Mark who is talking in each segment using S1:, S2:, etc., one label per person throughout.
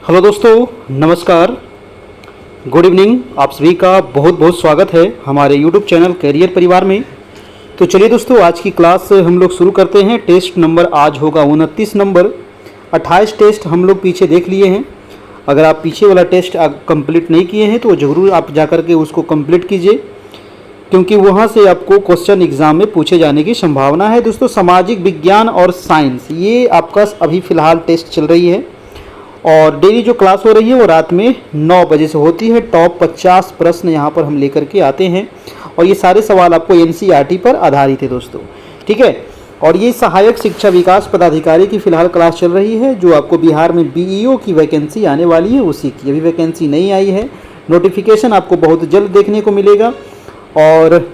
S1: Hello दोस्तों, नमस्कार, good evening. आप सभी का बहुत बहुत स्वागत है हमारे यूट्यूब चैनल कैरियर परिवार में। तो चलिए दोस्तों, आज की क्लास हम लोग शुरू करते हैं। टेस्ट नंबर आज होगा 29 नंबर। 28 टेस्ट हम लोग पीछे देख लिए हैं। अगर आप पीछे वाला टेस्ट कंप्लीट नहीं किए हैं तो ज़रूर आप जा कर के उसको कंप्लीट कीजिए, क्योंकि वहाँ से आपको क्वेश्चन एग्ज़ाम में पूछे जाने की संभावना है। दोस्तों, सामाजिक विज्ञान और साइंस ये आपका अभी फ़िलहाल टेस्ट चल रही है और डेली जो क्लास हो रही है वो रात में 9 बजे से होती है। टॉप 50 प्रश्न यहाँ पर हम लेकर के आते हैं और ये सारे सवाल आपको एनसीईआरटी पर आधारित है दोस्तों, ठीक है। और ये सहायक शिक्षा विकास पदाधिकारी की फ़िलहाल क्लास चल रही है, जो आपको बिहार में बीईओ की वैकेंसी आने वाली है उसी की। अभी वैकेंसी नहीं आई है, नोटिफिकेशन आपको बहुत जल्द देखने को मिलेगा और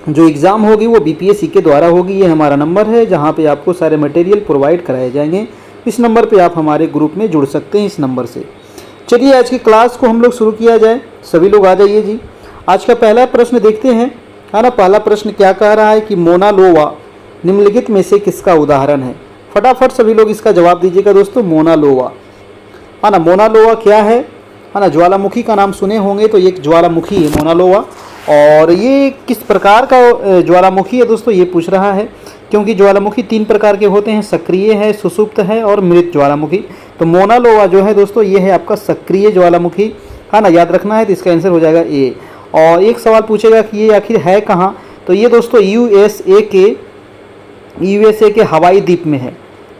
S1: जो एग्ज़ाम होगी वो बीपीएससी के द्वारा होगी। ये हमारा नंबर है जहाँ पे आपको सारे मटेरियल प्रोवाइड कराए जाएंगे। इस नंबर पे आप हमारे ग्रुप में जुड़ सकते हैं, इस नंबर से। चलिए आज की क्लास को हम लोग शुरू किया जाए। सभी लोग आ जाइए जी। आज का पहला प्रश्न देखते हैं, है ना। पहला प्रश्न क्या कह रहा है कि मोना लोवा निम्नलिखित में से किसका उदाहरण है। फटाफट सभी लोग इसका जवाब दीजिएगा दोस्तों। मोना लोवा, है ना। मोना लोवा क्या है ना। ज्वालामुखी का नाम सुने होंगे, तो ये ज्वालामुखी है मोना लोवा। और ये किस प्रकार का ज्वालामुखी है दोस्तों, ये पूछ रहा है, क्योंकि ज्वालामुखी 3 प्रकार के होते हैं, सक्रिय है, सुषुप्त है और मृत ज्वालामुखी। तो मोना लोवा जो है दोस्तों, ये है आपका सक्रिय ज्वालामुखी, है ना। याद रखना है, तो इसका आंसर हो जाएगा ए। और एक सवाल पूछेगा कि ये आखिर है कहाँ, तो ये दोस्तों यूएसए के हवाई द्वीप में है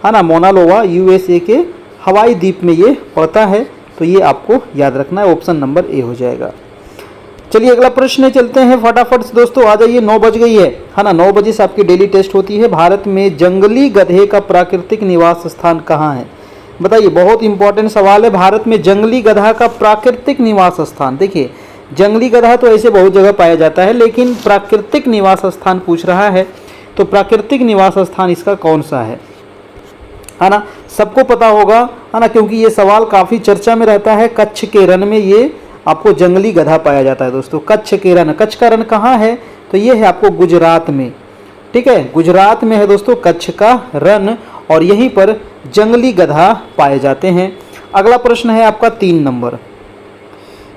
S1: ना। मोना लोवा यूएसए के हवाई द्वीप में ये पड़ता है, तो ये आपको याद रखना है। ऑप्शन नंबर ए हो जाएगा। चलिए अगला प्रश्न चलते हैं फटाफट से दोस्तों। आ जाइए, 9 बज गई है ना। 9 बजे से आपकी डेली टेस्ट होती है। भारत में जंगली गधे का प्राकृतिक निवास स्थान कहाँ है, बताइए। बहुत इंपॉर्टेंट सवाल है। भारत में जंगली गधा का प्राकृतिक निवास स्थान, देखिए जंगली गधा तो ऐसे बहुत जगह पाया जाता है, लेकिन प्राकृतिक निवास स्थान पूछ रहा है, तो प्राकृतिक निवास स्थान इसका कौन सा है ना। सबको पता होगा, है ना, क्योंकि ये सवाल काफ़ी चर्चा में रहता है। कच्छ के रण में ये आपको जंगली गधा पाया जाता है दोस्तों। कच्छ के रण, कच्छ का रण कहाँ है, तो ये है आपको गुजरात में, ठीक है। गुजरात में है दोस्तों कच्छ का रण और यहीं पर जंगली गधा पाए जाते हैं। अगला प्रश्न है आपका 3 नंबर।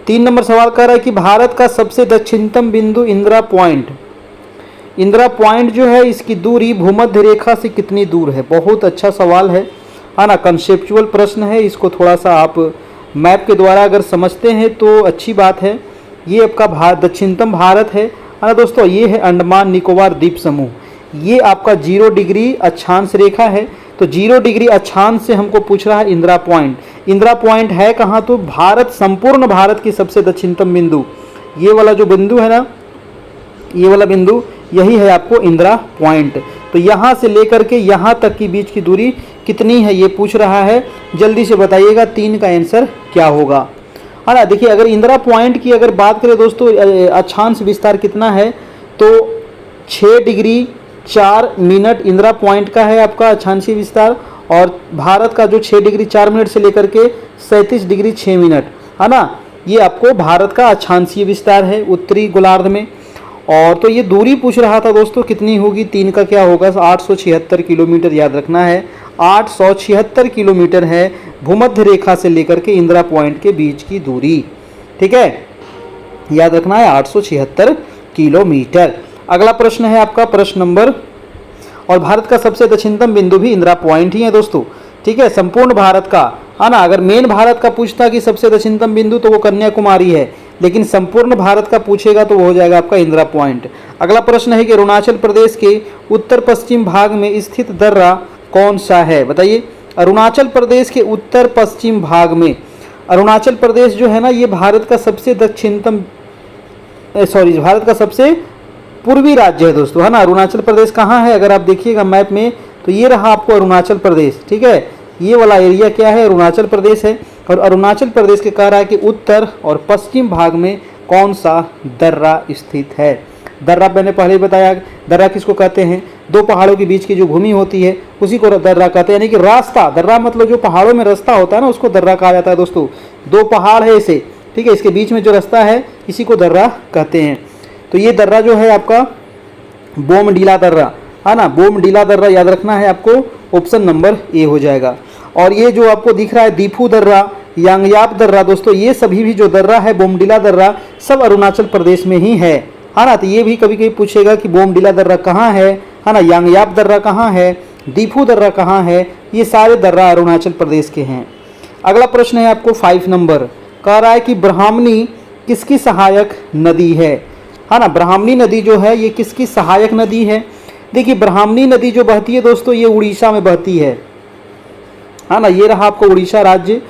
S1: 3 नंबर सवाल कर रहा है कि भारत का सबसे दक्षिणतम बिंदु इंदिरा पॉइंट, इंदिरा पॉइंट जो है इसकी दूरी भूमध्य रेखा से कितनी दूर है। बहुत अच्छा सवाल है ना। कंसेप्चुअल प्रश्न है, इसको थोड़ा सा आप मैप के द्वारा अगर समझते हैं तो अच्छी बात है। ये आपका दक्षिणतम भारत है ना दोस्तों। ये है अंडमान निकोबार द्वीप समूह। ये आपका 0 डिग्री अक्षांश रेखा है, तो 0 डिग्री अक्षांश से हमको पूछ रहा है इंदिरा पॉइंट। इंदिरा पॉइंट है कहाँ, तो भारत, संपूर्ण भारत की सबसे दक्षिणतम बिंदु, ये वाला जो बिंदु है ना, ये वाला बिंदु, यही है आपको इंदिरा पॉइंट। तो यहाँ से लेकर के यहाँ तक की बीच की दूरी कितनी है ये पूछ रहा है। जल्दी से बताइएगा 3 का आंसर क्या होगा, है ना। देखिए अगर इंदिरा पॉइंट की अगर बात करें दोस्तों, अक्षांश विस्तार कितना है, तो 6 डिग्री 4 मिनट इंदिरा पॉइंट का है आपका अक्षांशीय विस्तार। और भारत का जो 6 डिग्री 4 मिनट से लेकर के 37 डिग्री 6 मिनट, है ना, ये आपको भारत का अक्षांशीय विस्तार है उत्तरी गोलार्ध में। और तो ये दूरी पूछ रहा था दोस्तों कितनी होगी, 3 का क्या होगा, 876 किलोमीटर। याद रखना है 876 किलोमीटर है भूमध्य रेखा से लेकर के इंदिरा पॉइंट के बीच की दूरी, ठीक है। याद रखना है 876 किलोमीटर। अगला प्रश्न है आपका प्रश्न नंबर, और भारत का सबसे दक्षिणतम बिंदु भी इंदिरा पॉइंट ही है दोस्तों, ठीक है। संपूर्ण भारत का, है ना। अगर मेन भारत का पूछता कि सबसे दक्षिणतम बिंदु, तो वो कन्याकुमारी है, लेकिन संपूर्ण भारत का पूछेगा तो वो हो जाएगा आपका इंदिरा पॉइंट। अगला प्रश्न है कि अरुणाचल प्रदेश के उत्तर पश्चिम भाग में स्थित दर्रा कौन सा है, बताइए। अरुणाचल प्रदेश के उत्तर पश्चिम भाग में, अरुणाचल प्रदेश जो है ना, ये भारत का सबसे दक्षिणतम, भारत का सबसे पूर्वी राज्य है दोस्तों, है ना। अरुणाचल प्रदेश कहाँ है, अगर आप देखिएगा मैप में, तो ये रहा आपको अरुणाचल प्रदेश, ठीक है। ये वाला एरिया क्या है, अरुणाचल प्रदेश है। और अरुणाचल प्रदेश के कह रहा है कि उत्तर और पश्चिम भाग में कौन सा दर्रा स्थित है। दर्रा मैंने पहले ही बताया, दर्रा किसको कहते हैं, 2 पहाड़ों के बीच की जो भूमि होती है उसी को दर्रा कहते हैं, यानी कि रास्ता। दर्रा मतलब जो पहाड़ों में रास्ता होता है ना, उसको दर्रा कहा जाता है दोस्तों। 2 पहाड़ है इसे, ठीक है, इसके बीच में जो रास्ता है इसी को दर्रा कहते हैं। तो ये दर्रा जो है आपका बोमडीला दर्रा, है ना। बोमडीला दर्रा याद रखना है आपको, ऑप्शन नंबर ए हो जाएगा। और ये जो आपको दिख रहा है दीफू दर्रा, यांगयाप दर्रा दोस्तों, ये सभी भी जो दर्रा है, बोमडिला दर्रा, सब अरुणाचल प्रदेश में ही है ना। तो ये भी कभी कभी पूछेगा कि बोमडिला दर्रा कहाँ है ना, यांगयाप दर्रा कहाँ है, दीफू दर्रा कहाँ है, ये सारे दर्रा अरुणाचल प्रदेश के हैं। अगला प्रश्न है आपको 5 नंबर, कह रहा है कि ब्राह्मणी किसकी सहायक नदी है ना। ब्राह्मणी नदी जो है ये किसकी सहायक नदी है। देखिए ब्राह्मणी नदी जो बहती है दोस्तों, ये उड़ीसा में बहती है ना। ये रहा आपको उड़ीसा राज्य,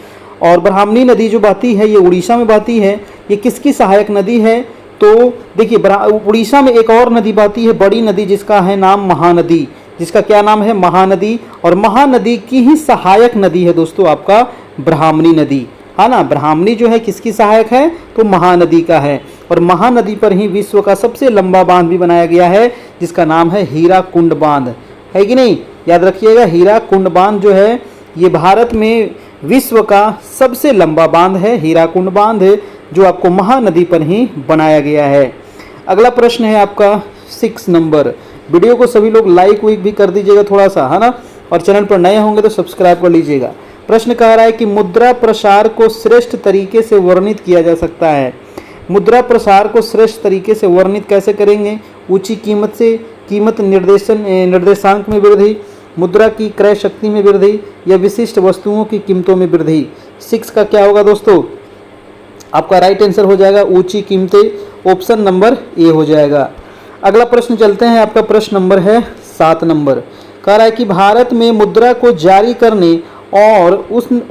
S1: और ब्राह्मणी नदी जो बहती है ये उड़ीसा में बहती है। ये किसकी सहायक नदी है, तो देखिए उड़ीसा में एक और नदी बहती है, बड़ी नदी, जिसका है नाम महानदी, जिसका क्या नाम है, महानदी। और महानदी की ही सहायक नदी है दोस्तों आपका ब्राह्मणी नदी, है ना। ब्राह्मणी जो है किसकी सहायक है, तो महानदी का है। और महानदी पर ही विश्व का सबसे लंबा बांध भी बनाया गया है, जिसका नाम है हीराकुंड बांध, है कि नहीं। याद रखिएगा, हीराकुंड बांध जो है ये भारत में विश्व का सबसे लंबा बांध है, हीराकुंड बांध, जो आपको महानदी पर ही बनाया गया है। अगला प्रश्न है आपका 6 नंबर। वीडियो को सभी लोग लाइक भी कर दीजिएगा थोड़ा सा, है ना, और चैनल पर नए होंगे तो सब्सक्राइब कर लीजिएगा। प्रश्न कह रहा है कि मुद्रा प्रसार को श्रेष्ठ तरीके से वर्णित किया जा सकता है। मुद्रा प्रसार को श्रेष्ठ तरीके से वर्णित कैसे करेंगे, ऊंची कीमत से, कीमत निर्देशांक में वृद्धि, मुद्रा की क्रय शक्ति में वृद्धि, या विशिष्ट वस्तुओं की कीमतों में वृद्धि। 6 का क्या होगा दोस्तों, आपका राइट आंसर हो जाएगा ऊंची कीमतें, ऑप्शन नंबर ए हो जाएगा। अगला प्रश्न चलते हैं, आपका प्रश्न नंबर है 7 नंबर। कह रहा है कि भारत में मुद्रा को जारी करने और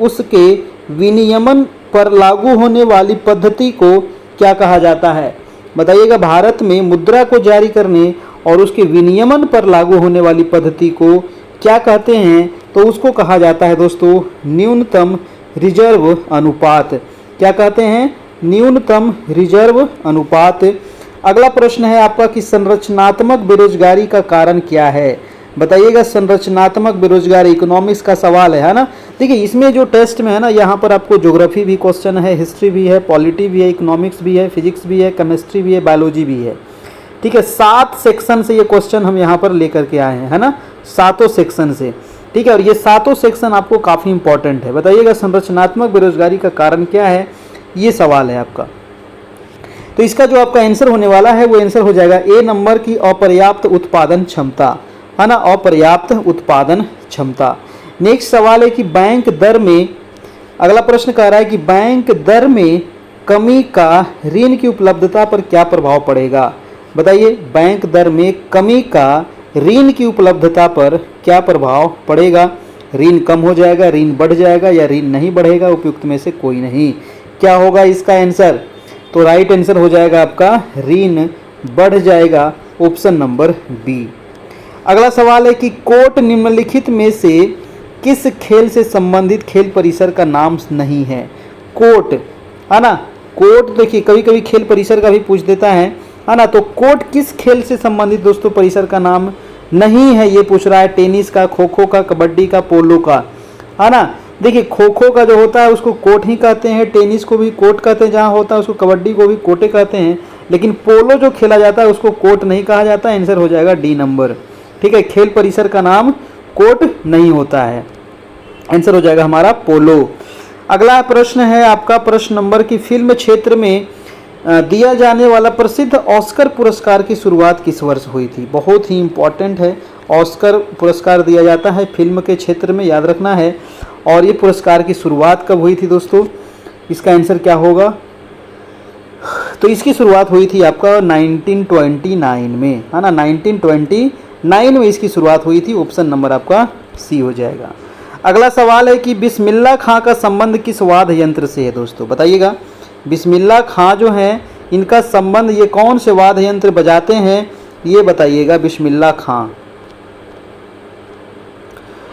S1: उसके विनियमन पर लागू होने वाली पद्धति को क्या कहा जाता है। बताइएगा, भारत में मुद्रा को जारी करने और उसके विनियमन पर लागू होने वाली पद्धति को क्या कहते हैं, तो उसको कहा जाता है दोस्तों न्यूनतम रिजर्व अनुपात। क्या कहते हैं, न्यूनतम रिजर्व अनुपात। अगला प्रश्न है आपका कि संरचनात्मक बेरोजगारी का कारण क्या है। बताइएगा, संरचनात्मक बेरोजगारी इकोनॉमिक्स का सवाल है ना। देखिए इसमें जो टेस्ट में है ना, यहाँ पर आपको ज्योग्राफी भी क्वेश्चन है, हिस्ट्री भी है, पॉलिटी भी है, इकोनॉमिक्स भी है, फिजिक्स भी है, केमिस्ट्री भी है, बायोलॉजी भी है। ठीक है, 7 सेक्शन से ये क्वेश्चन हम यहाँ पर लेकर के आए हैं, है ना, 7 सेक्शन से। ठीक है, और ये 7 सेक्शन आपको काफ़ी इंपॉर्टेंट है। बताइएगा, संरचनात्मक बेरोजगारी का कारण क्या है, ये सवाल है आपका। तो इसका जो आपका आंसर होने वाला है वो आंसर हो जाएगा ए नंबर की अपर्याप्त उत्पादन क्षमता, है ना, अपर्याप्त उत्पादन क्षमता। नेक्स्ट सवाल है कि बैंक दर में, अगला प्रश्न कह रहा है कि बैंक दर में कमी का ऋण की उपलब्धता पर क्या प्रभाव पड़ेगा। बताइए, बैंक दर में कमी का ऋण की उपलब्धता पर क्या प्रभाव पड़ेगा। ऋण कम हो जाएगा, ऋण बढ़ जाएगा, या ऋण नहीं बढ़ेगा, उपयुक्त में से कोई नहीं। क्या होगा इसका आंसर, तो राइट आंसर हो जाएगा आपका ऋण बढ़ जाएगा, ऑप्शन नंबर बी। अगला सवाल है कि कोर्ट निम्नलिखित में से किस खेल से संबंधित खेल परिसर का नाम नहीं है। कोर्ट, है ना, कोर्ट देखिए कभी कभी खेल परिसर का भी पूछ देता है ना। तो कोर्ट किस खेल से संबंधित दोस्तों परिसर का नाम नहीं है, ये पूछ रहा है। टेनिस का, खो खो का, कबड्डी का, पोलो का, है ना। देखिए खो खो का जो होता है उसको कोर्ट ही कहते हैं, टेनिस को भी कोर्ट कहते हैं जहाँ होता है उसको, कबड्डी को भी कोर्टे कहते हैं, लेकिन पोलो जो खेला जाता है उसको कोर्ट नहीं कहा जाता। आंसर हो जाएगा डी नंबर। ठीक है, खेल परिसर का नाम कोर्ट नहीं होता है, आंसर हो जाएगा हमारा पोलो। अगला प्रश्न है आपका प्रश्न नंबर की फिल्म क्षेत्र में दिया जाने वाला प्रसिद्ध ऑस्कर पुरस्कार की शुरुआत किस वर्ष हुई थी। बहुत ही इम्पोर्टेंट है, ऑस्कर पुरस्कार दिया जाता है फिल्म के क्षेत्र में, याद रखना है। और ये पुरस्कार की शुरुआत कब हुई थी दोस्तों, इसका आंसर क्या होगा, तो इसकी शुरुआत हुई थी आपका 1929 में, है ना, 1929 में इसकी शुरुआत हुई थी। ऑप्शन नंबर आपका सी हो जाएगा। अगला सवाल है कि बिस्मिल्लाह खां का संबंध किस वाद्य यंत्र से है दोस्तों। बताइएगा, बिस्मिल्लाह खां जो हैं इनका संबंध, ये कौन से वाद्य यंत्र बजाते हैं, ये बताइएगा। बिस्मिल्लाह खां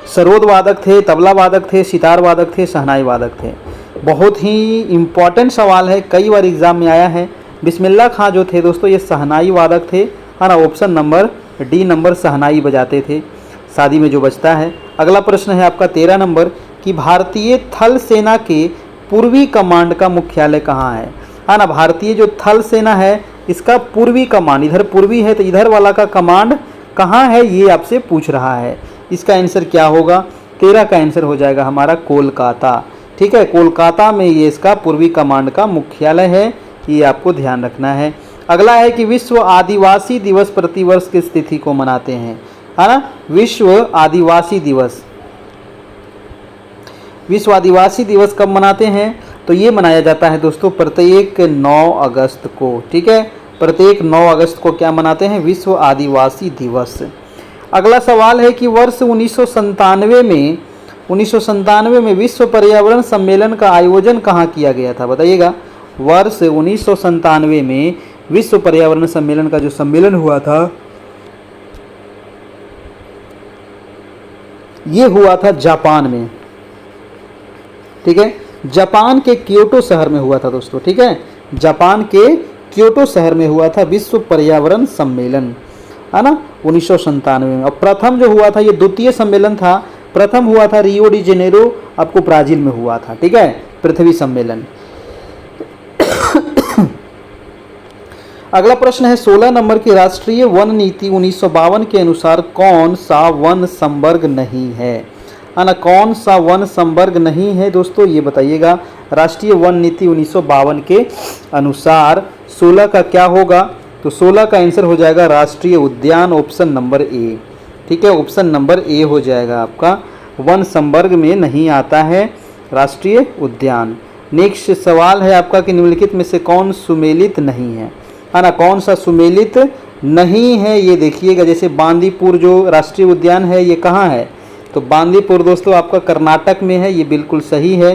S1: सरोद वादक थे, तबला वादक थे, सितार वादक थे, शहनाई वादक थे। बहुत ही इम्पॉर्टेंट सवाल है, कई बार एग्जाम में आया है। बिस्मिल्लाह खां जो थे दोस्तों ये शहनाई वादक थे, है ना, ऑप्शन नंबर डी नंबर शहनाई बजाते थे, शादी में जो बजता है। अगला प्रश्न है आपका 13 नंबर कि भारतीय थल सेना के पूर्वी कमांड का मुख्यालय कहाँ है ना। भारतीय जो थल सेना है इसका पूर्वी कमांड, इधर पूर्वी है तो इधर वाला का कमांड कहाँ है ये आपसे पूछ रहा है। इसका आंसर क्या होगा, 13 का आंसर हो जाएगा हमारा कोलकाता। ठीक है, कोलकाता में ये इसका पूर्वी कमांड का मुख्यालय है, ये आपको ध्यान रखना है। अगला है कि विश्व आदिवासी दिवस प्रतिवर्ष किस तिथि को मनाते हैं, है ना। विश्व आदिवासी दिवस कब मनाते हैं, तो ये मनाया जाता है दोस्तों प्रत्येक 9 अगस्त को। ठीक है, प्रत्येक 9 अगस्त को क्या मनाते हैं, विश्व आदिवासी दिवस। अगला सवाल है कि वर्ष 1997 में विश्व पर्यावरण सम्मेलन का आयोजन कहाँ किया गया था, बताइएगा। वर्ष 1997 में विश्व पर्यावरण सम्मेलन का जो सम्मेलन हुआ था, ये हुआ था जापान में। ठीक है, जापान के क्योटो शहर में हुआ था दोस्तों। ठीक है, जापान के क्योटो शहर में हुआ था विश्व पर्यावरण सम्मेलन, है ना, 1997 में। और प्रथम जो हुआ था, ये द्वितीय सम्मेलन था, प्रथम हुआ था रियो डी जेनेरो, आपको ब्राजील में हुआ था। ठीक है, पृथ्वी सम्मेलन। अगला प्रश्न है 16 नंबर की, राष्ट्रीय वन नीति 1952 के अनुसार कौन सा वन संवर्ग नहीं है ना। कौन सा वन संवर्ग नहीं है दोस्तों, ये बताइएगा। राष्ट्रीय वन नीति 1952 के अनुसार 16 का क्या होगा, तो 16 का आंसर हो जाएगा राष्ट्रीय उद्यान, ऑप्शन नंबर ए। ठीक है, ऑप्शन नंबर ए हो जाएगा आपका, वन संवर्ग में नहीं आता है राष्ट्रीय उद्यान। नेक्स्ट सवाल है आपका कि निम्नलिखित में से कौन सुमेलित नहीं है ना। कौन सा सुमेलित नहीं है, ये देखिएगा। जैसे बांदीपुर जो राष्ट्रीय उद्यान है, ये कहाँ है, तो बांदीपुर दोस्तों आपका कर्नाटक में है, ये बिल्कुल सही है।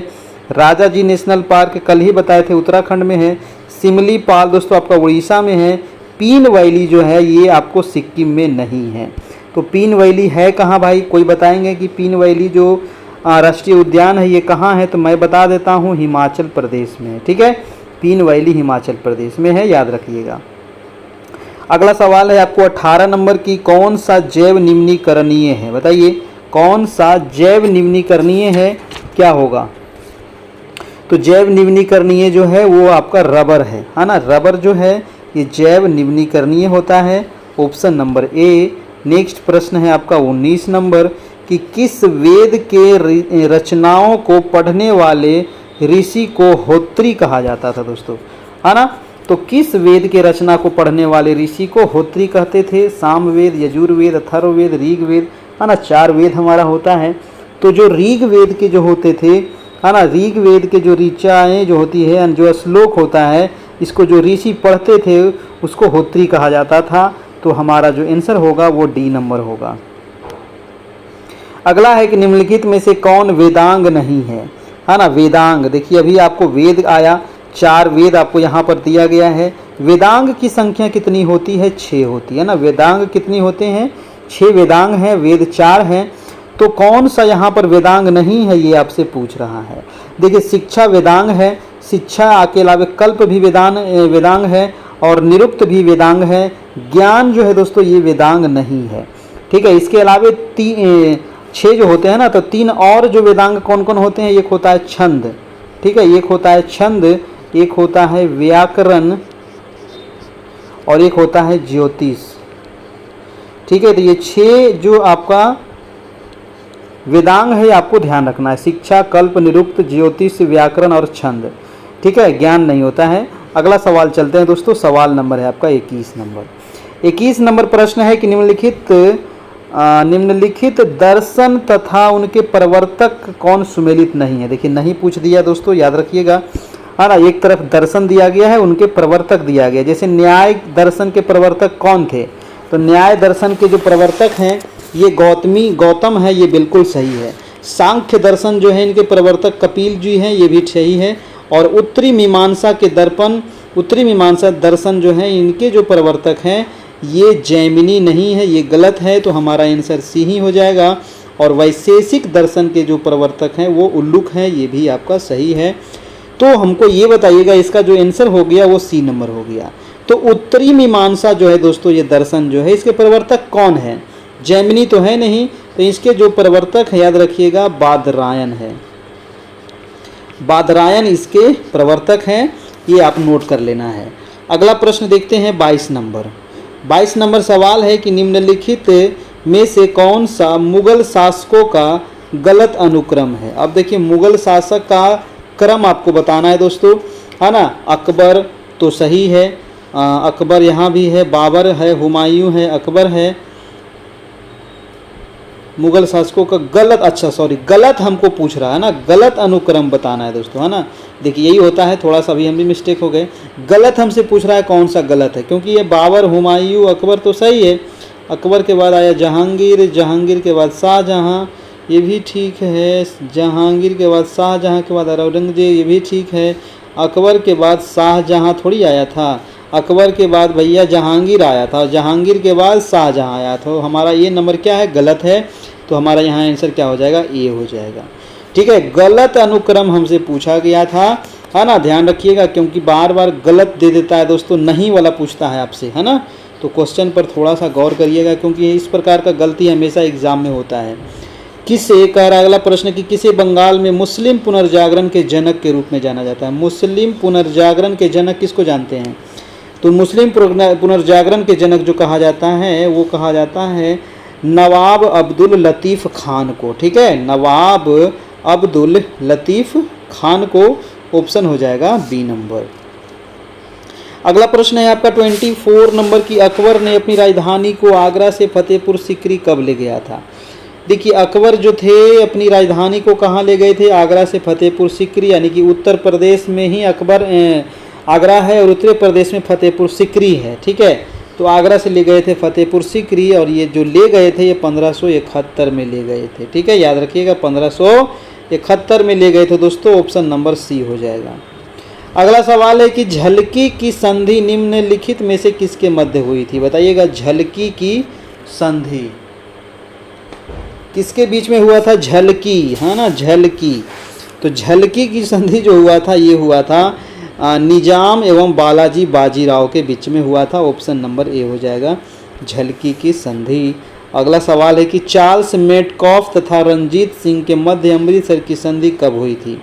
S1: राजा जी नेशनल पार्क कल ही बताए थे उत्तराखंड में है। सिमलीपाल दोस्तों आपका उड़ीसा में है। पीन वैली जो है ये आपको सिक्किम में नहीं है। तो पीन वैली है कहाँ भाई, कोई बताएंगे कि पीन वैली जो राष्ट्रीय उद्यान है ये कहाँ है, तो मैं बता देता हूँ, हिमाचल प्रदेश में है। ठीक है, पीन वैली हिमाचल प्रदेश में है, याद रखिएगा। अगला सवाल है आपको 18 नंबर की, कौन सा जैव निम्नीकरणीय है, बताइए। कौन सा जैव निम्नीकरणीय है, क्या होगा, तो जैव निम्नीकरणीय जो है वो आपका रबर है ना। रबर जो है ये जैव निम्नीकरणीय होता है, ऑप्शन नंबर ए। नेक्स्ट प्रश्न है आपका 19 नंबर कि किस वेद के रचनाओं को पढ़ने वाले ऋषि को होत्री कहा जाता था दोस्तों, है ना। तो किस वेद के रचना को पढ़ने वाले ऋषि को होत्री कहते थे, सामवेद, यजुर्वेद, अथर्ववेद, ऋग्वेद, है ना। 4 वेद हमारा होता है। तो जो ऋग्वेद के जो होते थे, है ना, ऋग्वेद के जो ऋचाएँ जो होती है, जो श्लोक होता है, इसको जो ऋषि पढ़ते थे उसको होत्री कहा जाता था। तो हमारा जो आंसर होगा वो डी नंबर होगा। अगला है कि निम्नलिखित में से कौन वेदांग नहीं है ना। वेदांग देखिए, अभी आपको वेद आया, 4 वेद आपको यहाँ पर दिया गया है। वेदांग की संख्या कितनी होती है, 6 होती है ना। वेदांग कितनी होते हैं, 6 वेदांग हैं, वेद 4 हैं। तो कौन सा यहाँ पर वेदांग नहीं है, ये आपसे पूछ रहा है। देखिए, शिक्षा वेदांग है, शिक्षा के अलावा कल्प भी वेदांग है, और निरुक्त भी वेदांग है। ज्ञान जो है दोस्तों ये वेदांग नहीं है। ठीक है, इसके अलावा 6 जो होते हैं ना, तो 3 और जो वेदांग कौन कौन होते हैं, एक होता है छंद। ठीक है, एक होता है छंद, एक होता है व्याकरण, और एक होता है ज्योतिष। ठीक है, तो ये 6 जो आपका वेदांग है आपको ध्यान रखना है, शिक्षा, कल्प, निरुक्त, ज्योतिष, व्याकरण और छंद। ठीक है, ज्ञान नहीं होता है। अगला सवाल चलते हैं दोस्तों, सवाल नंबर है आपका 21 नंबर। 21 नंबर प्रश्न है कि निम्नलिखित दर्शन तथा उनके प्रवर्तक कौन सुमेलित नहीं है। देखिए, नहीं पूछ दिया दोस्तों, याद रखिएगा, है ना। एक तरफ दर्शन दिया गया है, उनके प्रवर्तक दिया गया। जैसे न्याय दर्शन के प्रवर्तक कौन थे, तो न्याय दर्शन के जो प्रवर्तक हैं ये गौतम है, ये बिल्कुल सही है। सांख्य दर्शन जो है इनके प्रवर्तक कपिल जी हैं, ये भी सही है। और उत्तरी मीमांसा दर्शन जो है इनके जो प्रवर्तक हैं ये जैमिनी नहीं है, ये गलत है। तो हमारा आंसर सी ही हो जाएगा। और वैशेषिक दर्शन के जो प्रवर्तक हैं वो उल्लुक हैं, ये भी आपका सही है। तो हमको ये बताइएगा, इसका जो आंसर हो गया वो सी नंबर हो गया। तो उत्तरी मीमांसा जो है दोस्तों ये दर्शन जो है इसके प्रवर्तक कौन है, जैमिनी तो है नहीं, तो इसके जो प्रवर्तक है याद रखिएगा बादरायण है। बादरायण इसके प्रवर्तक हैं, ये आप नोट कर लेना है। अगला प्रश्न देखते हैं 22 नंबर। 22 नंबर सवाल है कि निम्नलिखित में से कौन सा मुगल शासकों का गलत अनुक्रम है। अब देखिए मुगल शासक का क्रम आपको बताना है दोस्तों, है ना। अकबर तो सही है, अकबर यहाँ भी है, बाबर है, हुमायूं है, अकबर है। मुगल शासकों का गलत, अच्छा सॉरी गलत हमको पूछ रहा है ना, गलत अनुक्रम बताना है दोस्तों, है ना। देखिए यही होता है, थोड़ा सा भी हम भी मिस्टेक हो गए, गलत हमसे पूछ रहा है कौन सा गलत है, क्योंकि ये बाबर, हुमायूं, अकबर तो सही है। अकबर के बाद आया जहांगीर, जहांगीर के बाद शाहजहां, ये भी ठीक है। जहांगीर के बाद शाहजहां के बाद औरंगजेब, ये भी ठीक है। अकबर के बाद शाहजहां थोड़ी आया था, अकबर के बाद भैया जहांगीर आया था, और जहांगीर के बाद शाहजहां आया था। हमारा ये नंबर क्या है, गलत है, तो हमारा यहाँ आंसर क्या हो जाएगा, ए हो जाएगा। ठीक है, गलत अनुक्रम हमसे पूछा गया था, है ना। ध्यान रखिएगा, क्योंकि बार बार गलत दे देता है दोस्तों, नहीं वाला पूछता है आपसे, है ना। तो क्वेश्चन पर थोड़ा सा गौर करिएगा, क्योंकि इस प्रकार का गलती हमेशा एग्जाम में होता है। किसे कह रहा है अगला प्रश्न कि किसे बंगाल में मुस्लिम पुनर्जागरण के जनक के रूप में जाना जाता है। मुस्लिम पुनर्जागरण के जनक किसको जानते हैं, तो मुस्लिम पुनर्जागरण के जनक जो कहा जाता है वो कहा जाता है नवाब अब्दुल लतीफ़ खान को। ठीक है, नवाब अब्दुल लतीफ़ खान को, ऑप्शन हो जाएगा बी नंबर। अगला प्रश्न है आपका 24 नंबर की, अकबर ने अपनी राजधानी को आगरा से फतेहपुर सीकरी कब ले गया था। देखिए अकबर जो थे अपनी राजधानी को कहाँ ले गए थे, आगरा से फतेहपुर सीकरी, यानी कि उत्तर प्रदेश में ही अकबर आगरा है और उत्तर प्रदेश में फतेहपुर सीकरी है। ठीक है, तो आगरा से ले गए थे फतेहपुर सीकरी, और ये जो ले गए थे ये 1571 में ले गए थे। ठीक है, याद रखिएगा 1571 में ले गए थे दोस्तों, ऑप्शन नंबर सी हो जाएगा। अगला सवाल है कि झलकी की संधि निम्नलिखित में से किसके मध्य हुई थी, बताइएगा। झलकी की संधि किसके बीच में हुआ था, झलकी, है ना, झलकी। तो झलकी की संधि जो हुआ था ये हुआ था निजाम एवं बालाजी बाजीराव के बीच में हुआ था, ऑप्शन नंबर ए हो जाएगा, झलकी की संधि। अगला सवाल है कि चार्ल्स मेटकॉफ तथा रंजीत सिंह के मध्य अमृतसर की संधि कब हुई थी,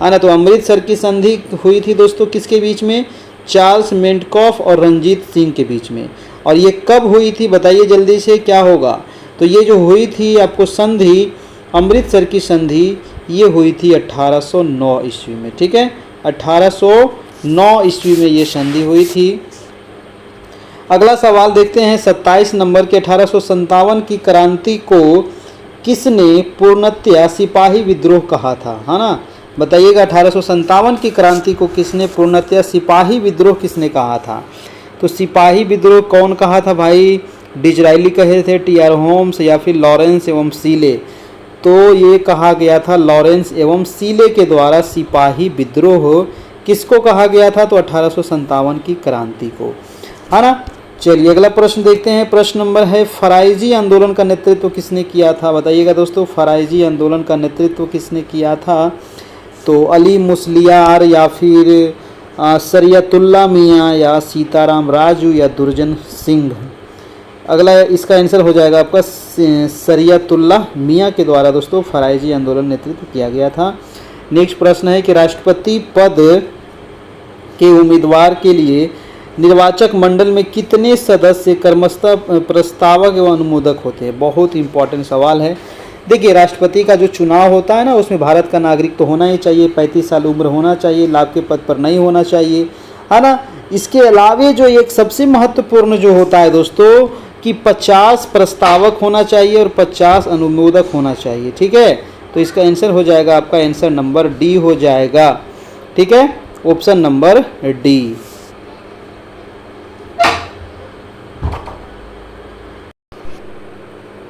S1: है ना। तो अमृतसर की संधि हुई थी दोस्तों किसके बीच में, चार्ल्स मेटकॉफ और रंजीत सिंह के बीच में। और ये कब हुई थी बताइए जल्दी से, क्या होगा। तो ये जो हुई थी आपको संधि, अमृतसर की संधि, ये हुई थी 1809 ईस्वी में। ठीक है, 1809 ईस्वी में ये संधि हुई थी। अगला सवाल देखते हैं 27 नंबर के, 1857 की क्रांति को किसने पूर्णतया सिपाही विद्रोह कहा था, है ना। बताइएगा 1857 की क्रांति को किसने पूर्णतया सिपाही विद्रोह किसने कहा था। तो सिपाही विद्रोह कौन कहा था भाई, डिजराइली कहे थे, टी.आर. होम्स या फिर लॉरेंस एवं सीले। तो ये कहा गया था लॉरेंस एवं सीले के द्वारा सिपाही विद्रोह किसको कहा गया था, तो 1857 की क्रांति को, है ना। चलिए अगला प्रश्न देखते हैं, प्रश्न नंबर है फराइजी आंदोलन का नेतृत्व किसने किया था, बताइएगा दोस्तों। फराइजी आंदोलन का नेतृत्व किसने किया था, तो अली मुसलियार या फिर सरियतुल्ला मियाँ या सीताराम राजू या दुर्जन सिंह। अगला इसका आंसर हो जाएगा आपका सरियतुल्ला मियाँ के द्वारा दोस्तों फराइजी आंदोलन नेतृत्व किया गया था। नेक्स्ट प्रश्न है कि राष्ट्रपति पद के उम्मीदवार के लिए निर्वाचक मंडल में कितने सदस्य क्रमशः प्रस्तावक एवं अनुमोदक होते हैं। बहुत इंपॉर्टेंट सवाल है। देखिए राष्ट्रपति का जो चुनाव होता है ना, उसमें भारत का नागरिक तो होना ही चाहिए, 35 साल उम्र होना चाहिए, लाभ के पद पर नहीं होना चाहिए, है ना। इसके अलावे जो एक सबसे महत्वपूर्ण जो होता है दोस्तों कि 50 प्रस्तावक होना चाहिए और 50 अनुमोदक होना चाहिए। ठीक है, तो इसका आंसर हो जाएगा आपका आंसर नंबर डी हो जाएगा। ठीक है, ऑप्शन नंबर डी।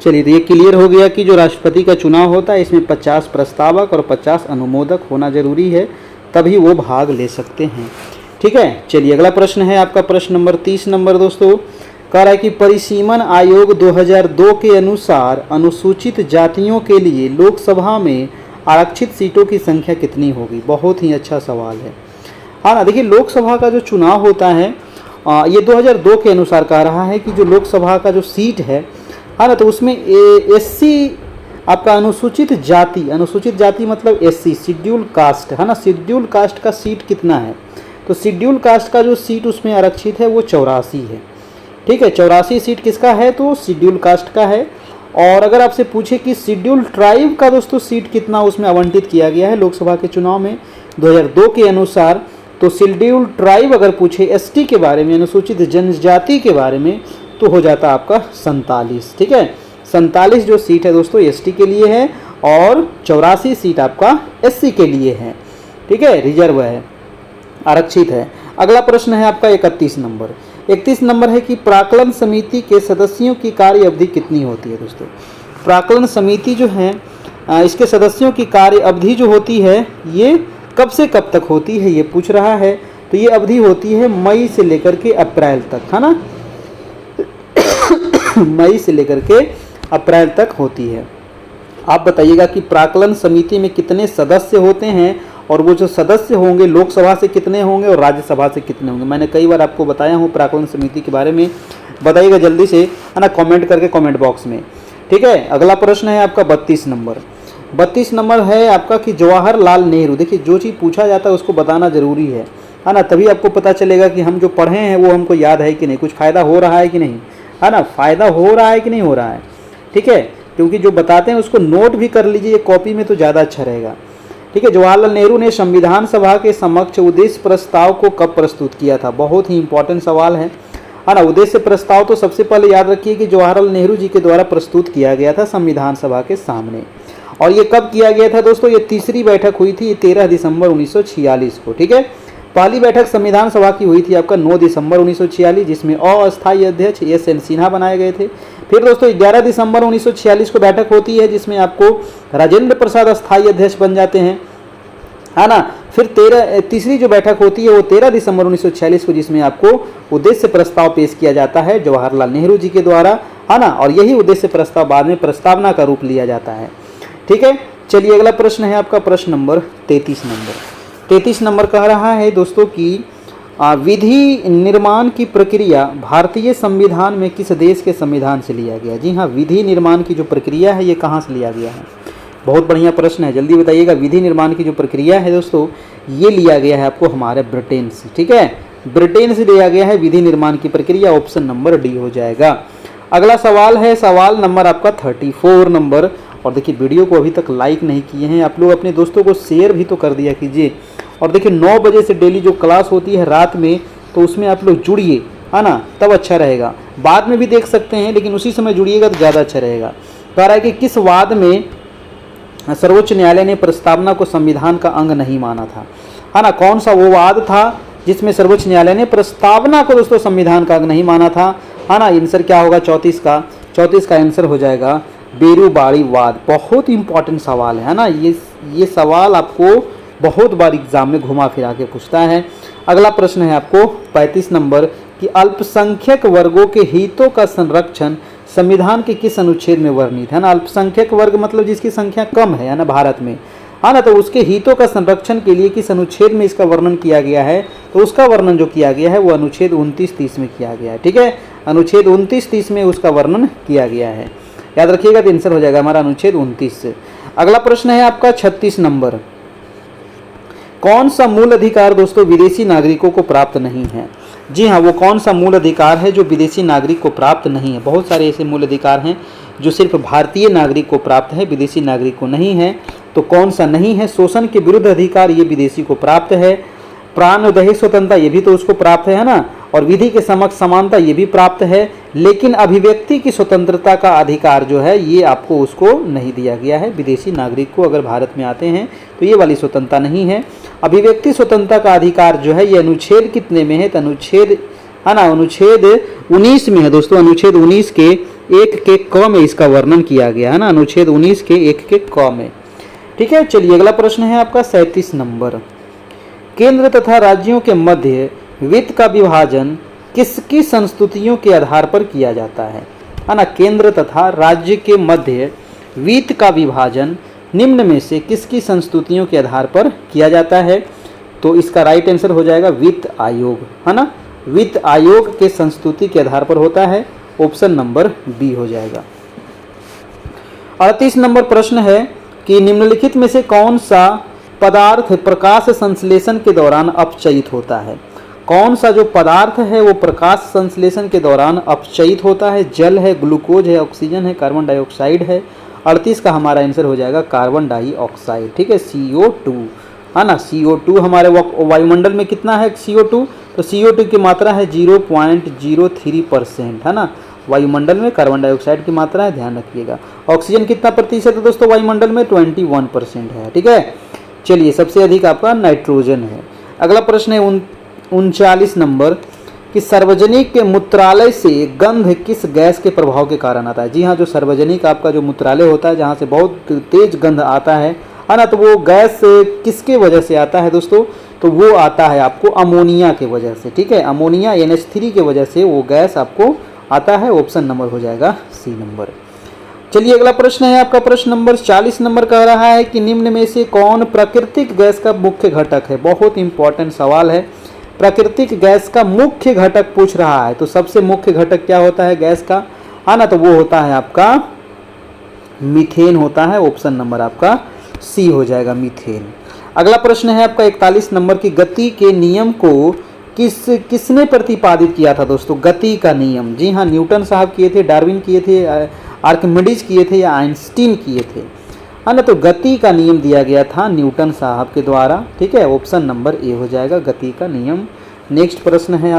S1: चलिए तो ये क्लियर हो गया कि जो राष्ट्रपति का चुनाव होता है इसमें 50 प्रस्तावक और 50 अनुमोदक होना जरूरी है, तभी वो भाग ले सकते हैं। ठीक है, चलिए अगला प्रश्न है आपका प्रश्न नंबर 30 नंबर दोस्तों, कह रहा है कि परिसीमन आयोग 2002 के अनुसार अनुसूचित जातियों के लिए लोकसभा में आरक्षित सीटों की संख्या कितनी होगी। बहुत ही अच्छा सवाल है। हाँ ना, देखिए लोकसभा का जो चुनाव होता है ये 2002 के अनुसार कह रहा है कि जो लोकसभा का जो सीट है ना, तो उसमें एससी आपका अनुसूचित जाति मतलब एससी शेड्यूल कास्ट, है ना। शेड्यूल कास्ट का सीट कितना है, तो शेड्यूल कास्ट का जो सीट उसमें आरक्षित है वो 84 है। ठीक है, 84 सीट किसका है, तो शेड्यूल कास्ट का है। और अगर आपसे पूछे कि शेड्यूल ट्राइब का दोस्तों सीट कितना उसमें आवंटित किया गया है लोकसभा के चुनाव में 2002 के अनुसार, तो शेड्यूल ट्राइब अगर पूछे एसटी के बारे में, अनुसूचित जनजाति के बारे में, तो हो जाता आपका 47। ठीक है, 47 जो सीट है दोस्तों एसटी के लिए है और 84 सीट आपका एससी के लिए है। ठीक है, रिजर्व है, आरक्षित है। अगला प्रश्न है आपका 31 नंबर। 31 नंबर है कि प्राक्कलन समिति के सदस्यों की कार्य अवधि कितनी होती है दोस्तों। प्राक्कलन समिति जो है इसके सदस्यों की कार्य अवधि जो होती है ये कब से कब तक होती है ये पूछ रहा है। तो ये अवधि होती है मई से लेकर के अप्रैल तक, है ना मई से लेकर के अप्रैल तक होती है। आप बताइएगा कि प्राक्कलन समिति में कितने सदस्य होते हैं और वो जो सदस्य होंगे लोकसभा से कितने होंगे और राज्यसभा से कितने होंगे। मैंने कई बार आपको बताया हूँ प्राक्कलन समिति के बारे में, बताइएगा जल्दी से, है ना, कमेंट करके कमेंट बॉक्स में। ठीक है, अगला प्रश्न है आपका 32 नंबर। 32 नंबर है आपका कि जवाहरलाल नेहरू, देखिए जो चीज़ पूछा जाता है उसको बताना जरूरी है ना, तभी आपको पता चलेगा कि हम जो पढ़े हैं वो हमको याद है कि नहीं, कुछ फ़ायदा हो रहा है कि नहीं, है ना, फ़ायदा हो रहा है कि नहीं हो रहा है। ठीक है, क्योंकि जो बताते हैं उसको नोट भी कर लीजिए कॉपी में तो ज़्यादा अच्छा रहेगा। ठीक है, जवाहरलाल नेहरू ने संविधान सभा के समक्ष उद्देश्य प्रस्ताव को कब प्रस्तुत किया था, बहुत ही इंपॉर्टेंट सवाल है ना। उद्देश्य प्रस्ताव तो सबसे पहले याद रखिए कि जवाहरलाल नेहरू जी के द्वारा प्रस्तुत किया गया था संविधान सभा के सामने। और ये कब किया गया था दोस्तों, ये तीसरी बैठक हुई थी 13 दिसंबर 1946 को। ठीक है, पहली बैठक संविधान सभा की हुई थी आपका 9 दिसंबर 1946 जिसमें अस्थायी अध्यक्ष एस.एन. सिन्हा बनाए गए थे। फिर दोस्तों 11 दिसंबर 1946 को बैठक होती है जिसमें आपको राजेंद्र प्रसाद अस्थायी अध्यक्ष बन जाते हैं, है ना। फिर तीसरी जो बैठक होती है वो 13 दिसंबर 1946 को जिसमें आपको उद्देश्य प्रस्ताव पेश किया जाता है जवाहरलाल नेहरू जी के द्वारा, है ना, और यही उद्देश्य प्रस्ताव बाद में प्रस्तावना का रूप लिया जाता है। ठीक है, चलिए अगला प्रश्न है आपका प्रश्न नंबर 33 नंबर। 33 नंबर कह रहा है दोस्तों कि विधि निर्माण की प्रक्रिया भारतीय संविधान में किस देश के संविधान से लिया गया। जी हाँ, विधि निर्माण की जो प्रक्रिया है ये कहाँ से लिया गया है, बहुत बढ़िया प्रश्न है, जल्दी बताइएगा। विधि निर्माण की जो प्रक्रिया है दोस्तों ये लिया गया है आपको हमारे ब्रिटेन से। ठीक है, ब्रिटेन से लिया गया है विधि निर्माण की प्रक्रिया, ऑप्शन नंबर डी हो जाएगा। अगला सवाल है सवाल नंबर आपका 34 नंबर। और देखिए वीडियो को अभी तक लाइक नहीं किए हैं आप लोग, अपने दोस्तों को शेयर भी तो कर दिया कीजिए। और देखिए 9 बजे से डेली जो क्लास होती है रात में, तो उसमें आप लोग जुड़िए, है ना, तब अच्छा रहेगा। बाद में भी देख सकते हैं लेकिन उसी समय जुड़िएगा तो ज़्यादा अच्छा रहेगा। कह रहा है कि किस वाद में सर्वोच्च न्यायालय ने प्रस्तावना को संविधान का अंग नहीं माना था, है ना, कौन सा वो वाद था जिसमें सर्वोच्च न्यायालय ने प्रस्तावना को दोस्तों संविधान का अंग नहीं माना था, है ना। आंसर क्या होगा 34 का आंसर हो जाएगा बेरूबाड़ी वाद। बहुत इंपॉर्टेंट सवाल है ना, ये सवाल आपको बहुत बार एग्जाम में घुमा फिरा के पूछता है। अगला प्रश्न है आपको 35 नंबर कि अल्पसंख्यक वर्गों के हितों का संरक्षण संविधान के किस अनुच्छेद में वर्णित है ना। अल्पसंख्यक वर्ग मतलब जिसकी संख्या कम है ना भारत में, है ना, तो उसके हितों का संरक्षण के लिए किस अनुच्छेद में इसका वर्णन किया गया है, तो उसका वर्णन जो किया गया है वो अनुच्छेद 29-30 में किया गया है। ठीक है, अनुच्छेद 29-30 में उसका वर्णन किया गया है, याद रखिएगा। तो आंसर हो जाएगा हमारा अनुच्छेद 29 से। अगला प्रश्न है आपका 36 नंबर। कौन सा मूल अधिकार दोस्तों विदेशी नागरिकों को प्राप्त नहीं है। जी हाँ, वो कौन सा मूल अधिकार है जो विदेशी नागरिक को प्राप्त नहीं है। बहुत सारे ऐसे मूल अधिकार हैं जो सिर्फ भारतीय नागरिक को प्राप्त है, विदेशी नागरिक को नहीं है। तो कौन सा नहीं है। शोषण के विरुद्ध अधिकार ये विदेशी को प्राप्त है, प्राण दैहिक स्वतंत्रता ये भी तो उसको प्राप्त है ना, और विधि के समक्ष समानता ये भी प्राप्त है। लेकिन अभिव्यक्ति की स्वतंत्रता का अधिकार जो है ये आपको उसको नहीं दिया गया है। विदेशी नागरिक को अगर भारत में आते हैं तो ये वाली स्वतंत्रता नहीं है। अभिव्यक्ति स्वतंत्रता का अधिकार जो है ये अनुच्छेद कितने में है, तो अनुच्छेद, है ना, अनुच्छेद 19 में है दोस्तों। अनुच्छेद 19 के 1 के क में इसका वर्णन किया गया है ना, अनुच्छेद 19 के 1 के क में। ठीक है, चलिए अगला प्रश्न है आपका 37 नंबर। केंद्र तथा राज्यों के मध्य वित्त का विभाजन किसकी संस्तुतियों के आधार पर किया जाता है ना। केंद्र तथा राज्य के मध्य वित्त का विभाजन निम्न में से किसकी संस्तुतियों के आधार पर किया जाता है, तो इसका राइट आंसर हो जाएगा वित्त आयोग, है ना। वित्त आयोग के संस्तुति के आधार पर होता है, ऑप्शन नंबर बी हो जाएगा। 38 नंबर प्रश्न है कि निम्नलिखित में से कौन सा पदार्थ प्रकाश संश्लेषण के दौरान अपचयित होता है। कौन सा जो पदार्थ है वो प्रकाश संश्लेषण के दौरान अपचयित होता है? जल है, ग्लूकोज है, ऑक्सीजन है, कार्बन डाइऑक्साइड है। 38 का हमारा आंसर हो जाएगा कार्बन डाइऑक्साइड। ठीक है, CO2 है ना। CO2 हमारे वायुमंडल में कितना है CO2? तो CO2 की मात्रा है 0.03% है ना। वायुमंडल में कार्बन डाइऑक्साइड की मात्रा है, ध्यान रखिएगा। ऑक्सीजन कितना प्रतिशत है दोस्तों वायुमंडल में? 21% है। ठीक है, चलिए सबसे अधिक आपका नाइट्रोजन है। अगला प्रश्न है 39 नंबर कि सार्वजनिक मूत्रालय से गंध किस गैस के प्रभाव के कारण आता है? जी हाँ, जो सार्वजनिक आपका जो मूत्रालय होता है जहाँ से बहुत तेज गंध आता है ना, तो वो गैस किसके वजह से आता है दोस्तों? तो वो आता है आपको अमोनिया के वजह से। ठीक है, अमोनिया NH3 के वजह से वो गैस आपको आता है। ऑप्शन नंबर हो जाएगा सी नंबर। चलिए अगला प्रश्न है आपका प्रश्न नंबर 40 नंबर कह रहा है कि निम्न में से कौन प्राकृतिक गैस का मुख्य घटक है? बहुत इंपॉर्टेंट सवाल है। प्राकृतिक गैस का मुख्य घटक पूछ रहा है, तो सबसे मुख्य घटक क्या होता है गैस का? है ना, तो वो होता है आपका मीथेन होता है। ऑप्शन नंबर आपका सी हो जाएगा, मीथेन। अगला प्रश्न है आपका 41 नंबर की गति के नियम को किसने प्रतिपादित किया था दोस्तों? गति का नियम, जी हाँ, न्यूटन साहब किए थे, डार्विन किए थे, आर्किमिडीज किए थे या आइंस्टीन किए थे? है ना, तो गति का नियम दिया गया था न्यूटन साहब के द्वारा। ठीक है, ऑप्शन नंबर ए हो जाएगा, गति का नियम। नेक्स्ट प्रश्न है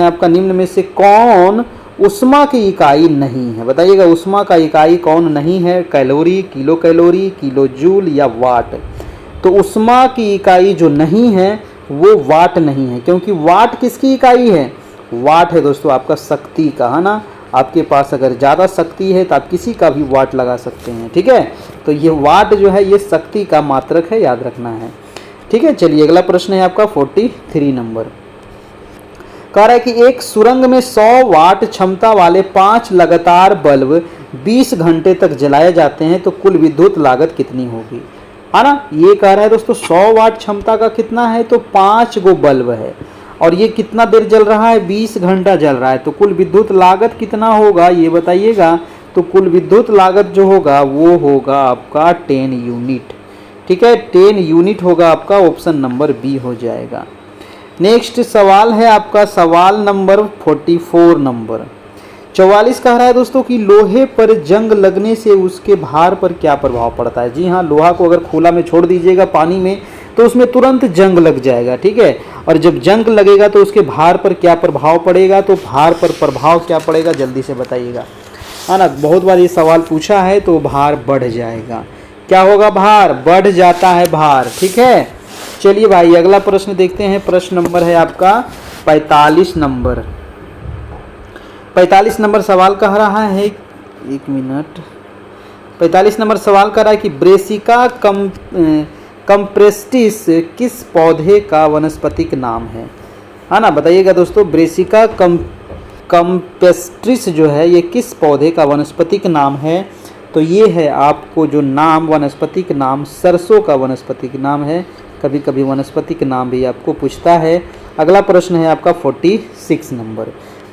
S1: आपका निम्न में से कौन उष्मा की इकाई नहीं है? बताइएगा, उष्मा का इकाई कौन नहीं है? Calorie, kilo calorie, kilo joule या वाट? तो उष्मा की इकाई जो नहीं है वो वाट नहीं है, क्योंकि वाट किसकी इकाई है? वाट है दोस्तों आपका शक्ति का, है ना। आपके पास अगर ज़्यादा शक्ति है तो आप किसी का भी वाट लगा सकते हैं। ठीक है, तो ये वाट जो है ये शक्ति का मात्रक है, याद रखना है। ठीक है, चलिए अगला प्रश्न है आपका 43 नंबर। कह रहा है कि एक सुरंग में 100 वाट क्षमता वाले 5 लगातार बल्ब 20 घंटे तक जलाए जाते हैं तो कुल विद्युत लागत कितनी होगी? है ना, ये कह रहा है दोस्तों 100 वाट क्षमता का कितना है? तो 5 गो बल्ब है और ये कितना देर जल रहा है? 20 घंटा जल रहा है। तो कुल विद्युत लागत कितना होगा ये बताइएगा। तो कुल विद्युत लागत जो होगा वो होगा आपका 10 यूनिट। ठीक है, 10 यूनिट होगा आपका। ऑप्शन नंबर बी हो जाएगा। नेक्स्ट सवाल है आपका सवाल नंबर 44 नंबर। 44 कह रहा है दोस्तों कि लोहे पर जंग लगने से उसके भार पर क्या प्रभाव पड़ता है? जी हाँ, लोहा को अगर खुला में छोड़ दीजिएगा पानी में तो उसमें तुरंत जंग लग जाएगा। ठीक है, और जब जंग लगेगा तो उसके भार पर क्या प्रभाव पड़ेगा? तो भार पर प्रभाव क्या पड़ेगा जल्दी से बताइएगा, है ना। बहुत बार ये सवाल पूछा है, तो भार बढ़ जाएगा। क्या होगा? भार बढ़ जाता है, भार। ठीक है, चलिए भाई अगला प्रश्न देखते हैं। प्रश्न नंबर है आपका 45 नंबर। 45 नंबर सवाल कह रहा है, 1 मिनट। 45 नंबर सवाल कह रहा है कि ब्रेसिका कंप्रेस्टिस किस पौधे का वनस्पतिक नाम है? है ना, बताइएगा दोस्तों। ब्रेसिका कंप्रेस्टिस जो है ये किस पौधे का वनस्पतिक नाम है? तो ये है आपको जो नाम वनस्पतिक नाम सरसों का वनस्पतिक नाम है। कभी कभी वनस्पतिक नाम भी आपको पूछता है। अगला प्रश्न है आपका 46 नंबर।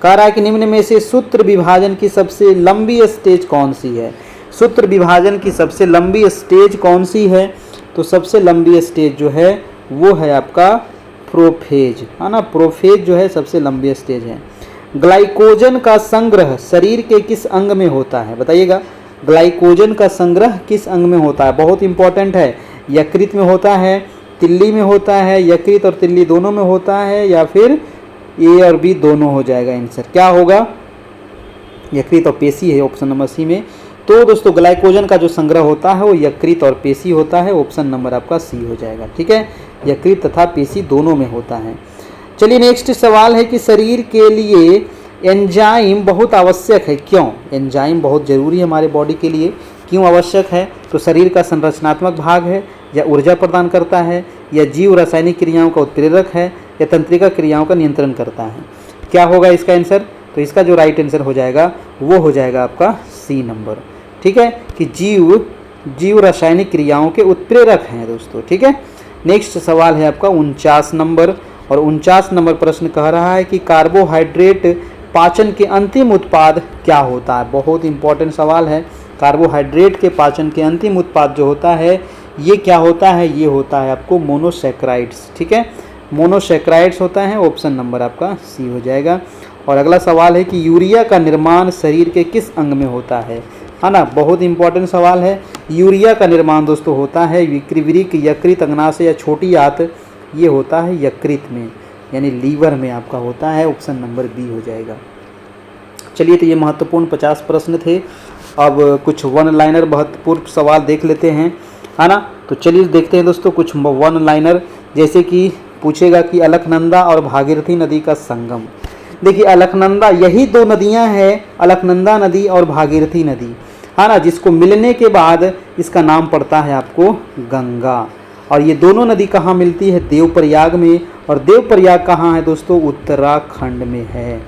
S1: कह रहा है कि निम्न में से सूत्र विभाजन की सबसे लंबी स्टेज कौन सी है? सूत्र विभाजन की सबसे लंबी स्टेज कौन सी है? तो सबसे लंबी स्टेज जो है वो है आपका प्रोफेज, है ना। प्रोफेज जो है सबसे लंबी स्टेज है। ग्लाइकोजन का संग्रह शरीर के किस अंग में होता है? बताइएगा, ग्लाइकोजन का संग्रह किस अंग में होता है? बहुत इंपॉर्टेंट है। यकृत में होता है, तिल्ली में होता है, यकृत और तिल्ली दोनों में होता है, या फिर ए और बी दोनों हो जाएगा। आंसर क्या होगा? यकृत और पेशी है, ऑप्शन नंबर सी में। तो दोस्तों ग्लाइकोजन का जो संग्रह होता है वो यकृत और पेशी होता है। ऑप्शन नंबर आपका सी हो जाएगा। ठीक है, यकृत तथा पेशी दोनों में होता है। चलिए नेक्स्ट सवाल है कि शरीर के लिए एंजाइम बहुत आवश्यक है, क्यों? एंजाइम बहुत जरूरी है हमारे बॉडी के लिए, क्यों आवश्यक है? तो शरीर का संरचनात्मक भाग है, या ऊर्जा प्रदान करता है, या जीव रासायनिक क्रियाओं का उत्प्रेरक है, या तंत्रिका क्रियाओं का नियंत्रण करता है? क्या होगा इसका आंसर? तो इसका जो राइट आंसर हो जाएगा वो हो जाएगा आपका सी नंबर। ठीक है, कि जीव रासायनिक क्रियाओं के उत्प्रेरक हैं दोस्तों। ठीक है, नेक्स्ट सवाल है आपका 49 नंबर। और 49 नंबर प्रश्न कह रहा है कि कार्बोहाइड्रेट पाचन के अंतिम उत्पाद क्या होता है? बहुत इंपॉर्टेंट सवाल है। कार्बोहाइड्रेट के पाचन के अंतिम उत्पाद जो होता है ये क्या होता है? ये होता है आपको मोनोसैकेराइड्स। ठीक है, मोनोसेक्राइड्स होता है, ऑप्शन नंबर आपका सी हो जाएगा। और अगला सवाल है कि यूरिया का निर्माण शरीर के किस अंग में होता है ना, बहुत इंपॉर्टेंट सवाल है। यूरिया का निर्माण दोस्तों होता है विकृवृक, यकृत, अग्नाशय या छोटी आंत, ये होता है यकृत में, यानी लीवर में आपका होता है, ऑप्शन नंबर बी हो जाएगा। चलिए, तो ये महत्वपूर्ण 50 प्रश्न थे। अब कुछ वन लाइनर महत्वपूर्ण सवाल देख लेते हैं, है ना। तो चलिए देखते हैं दोस्तों कुछ वन लाइनर, जैसे कि पूछेगा कि अलकनंदा और भागीरथी नदी का संगम। देखिए, अलकनंदा, यही दो नदियां हैं, अलकनंदा नदी और भागीरथी नदी, है ना, जिसको मिलने के बाद इसका नाम पड़ता है आपको गंगा। और ये दोनों नदी कहाँ मिलती है? देवप्रयाग में। और देवप्रयाग कहाँ है दोस्तों? उत्तराखंड में है।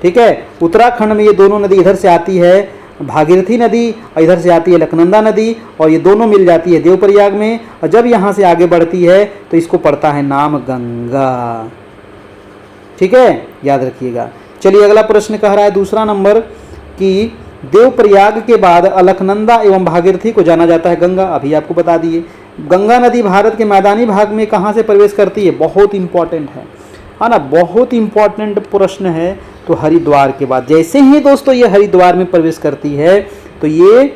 S1: ठीक है, उत्तराखंड में ये दोनों नदी, इधर से आती है भागीरथी नदी और इधर से आती है अलकनंदा नदी, और ये दोनों मिल जाती है देवप्रयाग में। और जब यहाँ से आगे बढ़ती है तो इसको पड़ता है नाम गंगा। ठीक है, याद रखिएगा। चलिए, अगला प्रश्न कह रहा है दूसरा नंबर कि देवप्रयाग के बाद अलकनंदा एवं भागीरथी को जाना जाता है गंगा। अभी आपको बता दिए। गंगा नदी भारत के मैदानी भाग में कहाँ से प्रवेश करती है? बहुत इंपॉर्टेंट है ना, बहुत इंपॉर्टेंट प्रश्न है। तो हरिद्वार के बाद, जैसे ही दोस्तों ये हरिद्वार में प्रवेश करती है तो ये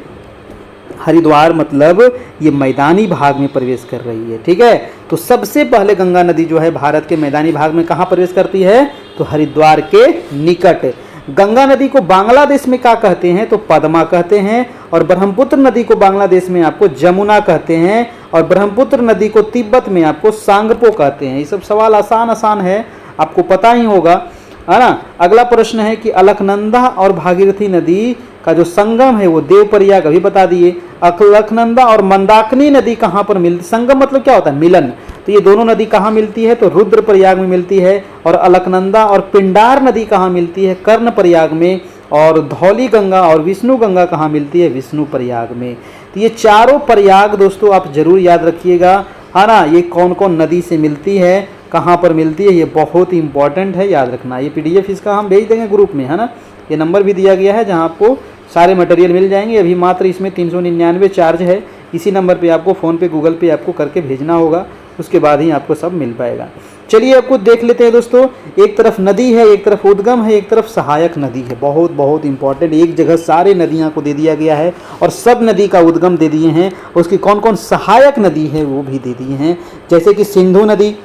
S1: हरिद्वार मतलब ये मैदानी भाग में प्रवेश कर रही है। ठीक है, तो सबसे पहले गंगा नदी जो है भारत के मैदानी भाग में कहाँ प्रवेश करती है? तो हरिद्वार के निकट। गंगा नदी को बांग्लादेश में क्या कहते हैं? तो पद्मा कहते हैं। और ब्रह्मपुत्र नदी को बांग्लादेश में आपको जमुना कहते हैं। और ब्रह्मपुत्र नदी को तिब्बत में आपको सांगपो कहते हैं। ये सब सवाल आसान आसान है, आपको पता ही होगा, है ना। अगला प्रश्न है कि अलकनंदा और भागीरथी नदी का जो संगम है वो देवप्रयाग, अभी बता दिए। अलकनंदा और मंदाकिनी नदी कहाँ पर मिलती? संगम मतलब क्या होता है? मिलन। तो ये दोनों नदी कहाँ मिलती है? तो रुद्रप्रयाग में मिलती है। और अलकनंदा और पिंडार नदी कहाँ मिलती है? कर्णप्रयाग में। और धौली गंगा और विष्णु गंगा कहाँ मिलती है? विष्णुप्रयाग में। तो ये चारों प्रयाग दोस्तों आप जरूर याद रखिएगा, है ना। ये कौन कौन नदी से मिलती है, कहाँ पर मिलती है, ये बहुत ही इंपॉर्टेंट है, याद रखना। ये PDF इसका हम भेज देंगे ग्रुप में, है ना। ये नंबर भी दिया गया है जहाँ आपको सारे मटेरियल मिल जाएंगे। अभी मात्र इसमें 399 चार्ज है। इसी नंबर पे आपको फ़ोन पे, गूगल पे आपको करके भेजना होगा, उसके बाद ही आपको सब मिल पाएगा। चलिए, आपको देख लेते हैं दोस्तों। एक तरफ नदी है, एक तरफ उद्गम है, एक तरफ सहायक नदी है। बहुत बहुत इंपॉर्टेंट, एक जगह सारे नदियाँ को दे दिया गया है और सब नदी का उद्गम दे दिए हैं। उसकी कौन कौन सहायक नदी है वो भी दे दिए हैं। जैसे कि सिंधु नदी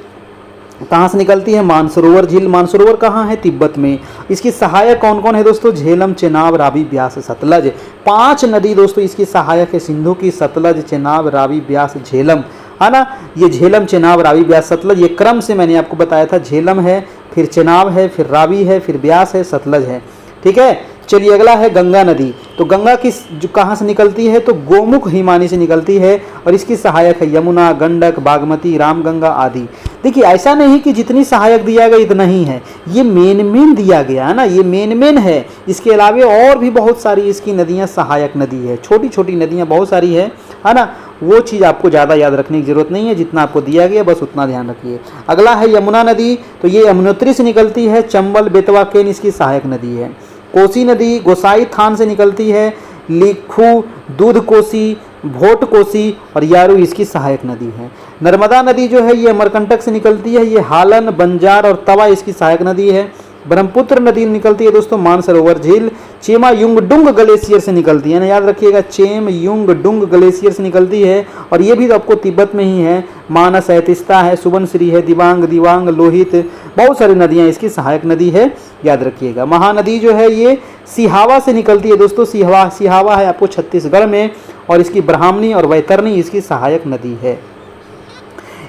S1: कहाँ से निकलती है? मानसरोवर झील। मानसरोवर कहाँ है? तिब्बत में। इसकी सहायक कौन कौन है दोस्तों? झेलम, चेनाब, रावी, ब्यास, सतलज। 5 नदी दोस्तों इसकी सहायक है, सिंधु की, सतलज, चेनाब, रावी, ब्यास, झेलम, है ना। ये झेलम, चेनाब, रावी, ब्यास, सतलज, ये क्रम से मैंने आपको बताया था। झेलम है, फिर चेनाब है, फिर रावी है, फिर ब्यास है, सतलज है। ठीक है, चलिए अगला है गंगा नदी। तो गंगा की जो कहाँ से निकलती है? तो गोमुख हिमानी से निकलती है और इसकी सहायक है यमुना, गंडक, बागमती, रामगंगा आदि। देखिए, ऐसा नहीं कि जितनी सहायक दिया गया इतना ही है, ये मेन दिया गया है ना, ये मेन है। इसके अलावा और भी बहुत सारी इसकी नदियाँ सहायक नदी है, छोटी छोटी नदियाँ बहुत सारी है ना। वो चीज़ आपको ज़्यादा याद रखने की जरूरत नहीं है, जितना आपको दिया गया बस उतना ध्यान रखिए। अगला है यमुना नदी। तो ये यमुनोत्री से निकलती है। चंबल, बेतवा, केन इसकी सहायक नदी है। कोसी नदी गोसाई थान से निकलती है। लिखू, दूध कोसी, भोट कोसी और यारू इसकी सहायक नदी है। नर्मदा नदी जो है ये अमरकंटक से निकलती है। ये हालन, बंजार और तवा इसकी सहायक नदी है। ब्रह्मपुत्र नदी निकलती है दोस्तों मानसरोवर झील। चेमा युंगडुंग ग्लेशियर से निकलती है ना, याद रखिएगा, चेम युंगडुंग ग्लेशियर से निकलती है और ये भी तो आपको तिब्बत में ही है। मानस है, तिस्ता है, सुबनश्री है, दिवांग, लोहित, बहुत सारी नदियाँ इसकी सहायक नदी है, याद रखिएगा। महानदी जो है ये सिहावा से निकलती है दोस्तों। सिहावा है आपको छत्तीसगढ़ में और इसकी ब्राह्मणी और वैतरणी इसकी सहायक नदी है।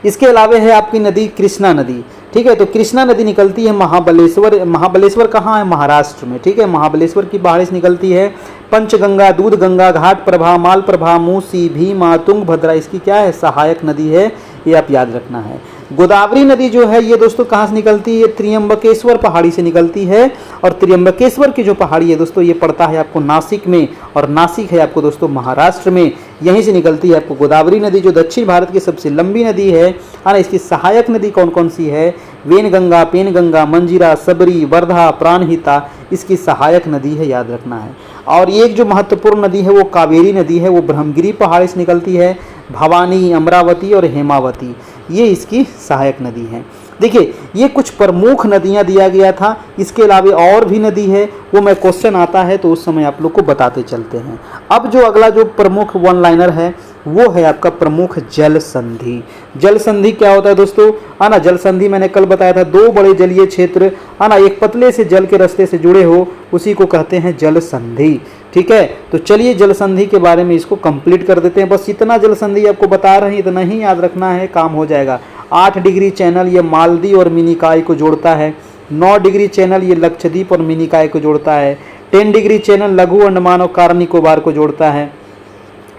S1: इसके अलावा है आपकी नदी कृष्णा नदी। ठीक है, तो कृष्णा नदी निकलती है महाबलेश्वर कहाँ है? महाराष्ट्र में। ठीक है, महाबलेश्वर की पहाड़ी से निकलती है। पंचगंगा, दूध गंगा, घाट प्रभा, माल प्रभा, मूसी, भीमा, तुंगभद्रा इसकी क्या है? सहायक नदी है, ये आप याद रखना है। गोदावरी नदी जो है ये दोस्तों कहाँ से निकलती है? त्र्यंबकेश्वर पहाड़ी से निकलती है और त्र्यंबकेश्वर की जो पहाड़ी है दोस्तों ये पड़ता है आपको नासिक में और नासिक है आपको दोस्तों महाराष्ट्र में। यहीं से निकलती है आपको गोदावरी नदी जो दक्षिण भारत की सबसे लंबी नदी है ना। इसकी सहायक नदी कौन कौन सी है? वेनगंगा, पेनगंगा, मंजीरा, सबरी, वर्धा, प्राणहिता इसकी सहायक नदी है, याद रखना है। और एक जो महत्वपूर्ण नदी है वो कावेरी नदी है, वो ब्रह्मगिरी पहाड़ी से निकलती है। भवानी, अमरावती और हेमावती ये इसकी सहायक नदी है। देखिए ये कुछ प्रमुख नदियां दिया गया था, इसके अलावा और भी नदी है, वो मैं क्वेश्चन आता है तो उस समय आप लोग को बताते चलते हैं। अब जो अगला जो प्रमुख वन लाइनर है वो है आपका प्रमुख जल संधि। जल संधि क्या होता है दोस्तों, है ना, जल संधि मैंने कल बताया था, दो बड़े जलीय क्षेत्र, है ना, एक पतले से जल के रास्ते से जुड़े हो, उसी को कहते हैं जल संधि। ठीक है, तो चलिए जल संधि के बारे में इसको कंप्लीट कर देते हैं। बस इतना जल संधि आपको बता रहे हैं, इतना ही याद रखना है, काम हो जाएगा। 8 डिग्री चैनल ये मालदीव और मिनिकॉय को जोड़ता है। 9 डिग्री चैनल ये लक्षद्वीप और मिनिकॉय को जोड़ता है। 10 डिग्री चैनल लघु अंडमान और कार निकोबार को जोड़ता है।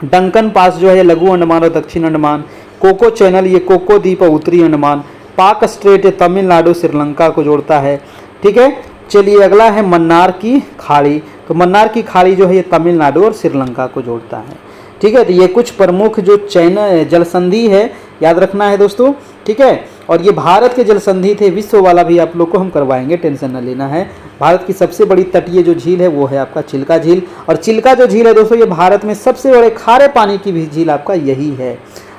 S1: डंकन पास जो है लघु अंडमान और दक्षिण अंडमान। कोको चैनल ये कोको द्वीप और उत्तरी अंडमान। पाक स्ट्रेट तमिलनाडु श्रीलंका को जोड़ता है। ठीक है, चलिए अगला है मन्नार की खाड़ी। तो मन्नार की खाड़ी जो है ये तमिलनाडु और श्रीलंका को जोड़ता है। ठीक है, तो ये कुछ प्रमुख जो चैनल जल संधि है याद रखना है दोस्तों। ठीक है, और ये भारत के जल संधि थे, विश्व वाला भी आप लोग को हम करवाएंगे, टेंशन न लेना है। भारत की सबसे बड़ी तटीय जो झील है वो है आपका चिल्का झील। और चिल्का जो झील है दोस्तों ये भारत में सबसे बड़े खारे पानी की भी झील आपका यही है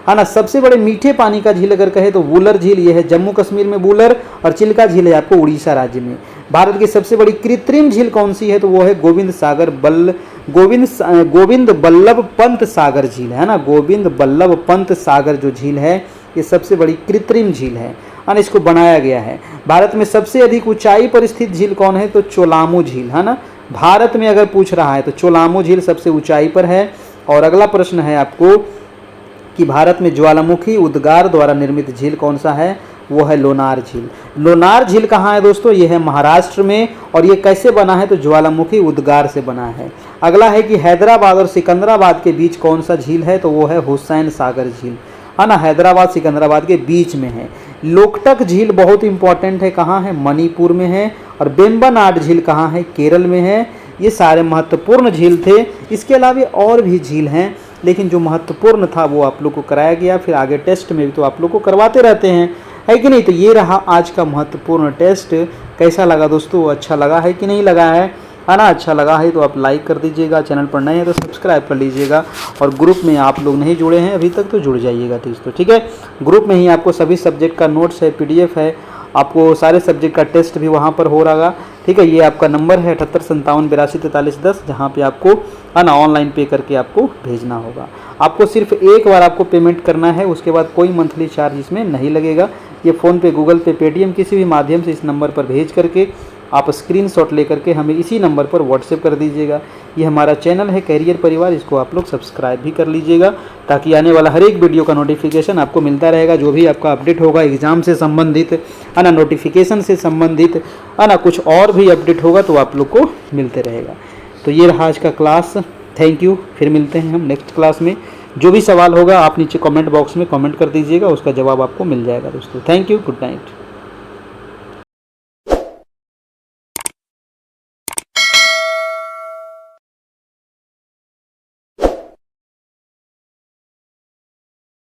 S1: ना। सबसे बड़े मीठे पानी का झील अगर कहे तो वुलर झील, ये है जम्मू कश्मीर में वुलर, और चिल्का झील है आपको उड़ीसा राज्य में। भारत की सबसे बड़ी कृत्रिम झील कौन सी है तो वो है गोविंद बल्लभ पंत सागर झील, है ना। गोविंद बल्लभ पंत सागर जो झील है ये सबसे बड़ी कृत्रिम झील है ना, इसको बनाया गया है। भारत में सबसे अधिक ऊंचाई पर स्थित झील कौन है तो चोलामू झील, है ना। भारत में अगर पूछ रहा है तो चोलामू झील सबसे ऊंचाई पर है। और अगला प्रश्न है आपको कि भारत में ज्वालामुखी उद्गार द्वारा निर्मित झील कौन सा है, वो है लोनार झील। लोनार झील कहाँ है दोस्तों, ये है महाराष्ट्र में। और ये कैसे बना है तो ज्वालामुखी उद्गार से बना है। अगला है कि हैदराबाद और सिकंदराबाद के बीच कौन सा झील है तो वो है हुसैन सागर झील, है ना। हैदराबाद सिकंदराबाद के बीच में है। लोकटक झील बहुत इंपॉर्टेंट है, कहाँ है, मणिपुर में है। और बेम्बनाड झील कहाँ है, केरल में है। ये सारे महत्वपूर्ण झील थे। इसके अलावा और भी झील हैं, लेकिन जो महत्वपूर्ण था वो आप लोग को कराया गया। फिर आगे टेस्ट में भी तो आप लोग को करवाते रहते हैं, है कि नहीं। तो ये रहा आज का महत्वपूर्ण टेस्ट। कैसा लगा दोस्तों, अच्छा लगा है कि नहीं लगा है ना। अच्छा लगा है तो आप लाइक कर दीजिएगा, चैनल पर नए हैं तो सब्सक्राइब कर लीजिएगा। और ग्रुप में आप लोग नहीं जुड़े हैं अभी तक तो जुड़ जाइएगा दोस्तों। ठीक है, ग्रुप में ही आपको सभी सब्जेक्ट का नोट्स है, PDF है, आपको सारे सब्जेक्ट का टेस्ट भी वहाँ पर हो रहा। ठीक है, ये आपका नंबर है 7857824310, जहाँ पे आपको, है ना, ऑनलाइन पे करके आपको भेजना होगा। आपको सिर्फ एक बार आपको पेमेंट करना है, उसके बाद कोई मंथली चार्ज इसमें नहीं लगेगा। ये फ़ोनपे, गूगल पे, पेटीएम किसी भी माध्यम से इस नंबर पर भेज करके आप स्क्रीनशॉट लेकर के हमें इसी नंबर पर व्हाट्सएप कर दीजिएगा। ये हमारा चैनल है कैरियर परिवार, इसको आप लोग सब्सक्राइब भी कर लीजिएगा, ताकि आने वाला हर एक वीडियो का नोटिफिकेशन आपको मिलता रहेगा। जो भी आपका अपडेट होगा एग्ज़ाम से संबंधित, है ना, नोटिफिकेशन से संबंधित, है ना, कुछ और भी अपडेट होगा तो आप लोग को मिलते रहेगा। तो ये रहा आज का क्लास। थैंक यू, फिर मिलते हैं हम नेक्स्ट क्लास में। जो भी सवाल होगा आप नीचे कमेंट बॉक्स में कमेंट कर दीजिएगा, उसका जवाब आपको मिल जाएगा दोस्तों। Thank you, good night.